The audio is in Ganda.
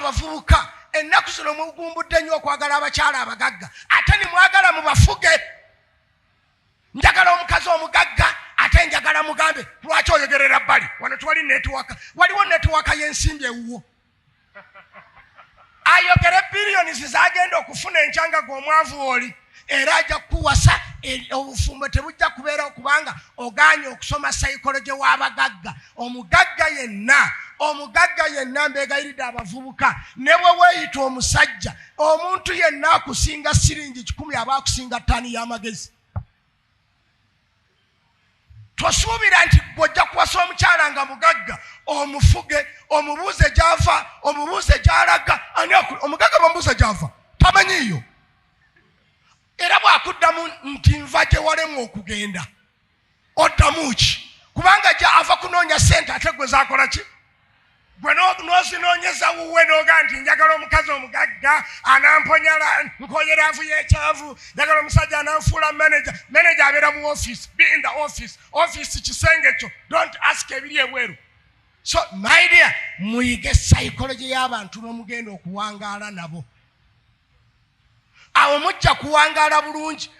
abavubuka ennaku zino mugumbudde nnyo okwagala abakyala abagagga ate ne mwagala mubafuge. Njagala omukazi omugagga ate njagala mugambe lwaki oyogerera bbali wano twali netiwaka waliwo netiwaka y'ensimbi ewuwo ayogere biliyoni zagenda okufuna enkyanga gw'omwavu oli era ajja kuwasa obufumbo tebujja kubeera kubanga oganye okusoma psychology w'abagagga. Omugagga yenna mbeegayiridde abavubuka ne bwe weeyita omusajja omuntu yenna akusinga siringi 10 aba akusinga ttaani y'amagezi. Tosuubira nti bw'ojja kuwasa omukyala nga mugagga omufuge omubuuze gy'ava omubuuze gy'alaga. Omugagga bamubuuze gy'ava tamanyiiyo era bw'akuddamu nti nva gye walemu okugenda oddamu ki kubanga ava kunoonya sente ate gwe zaakola ki gwe n'ozinoonyeza wuwe n'oga nti njagala omukazi omugagga anamponyala nkoyera avu y'ekyavu njagala omusajja ananfuula manager abeera mu office be in the office kisenge kyo don't ask ebiri ebweru. So my dear muyige psychology y'abantu n'omugenda okuwangaala nabo awo mujja kuwangaala bulungi.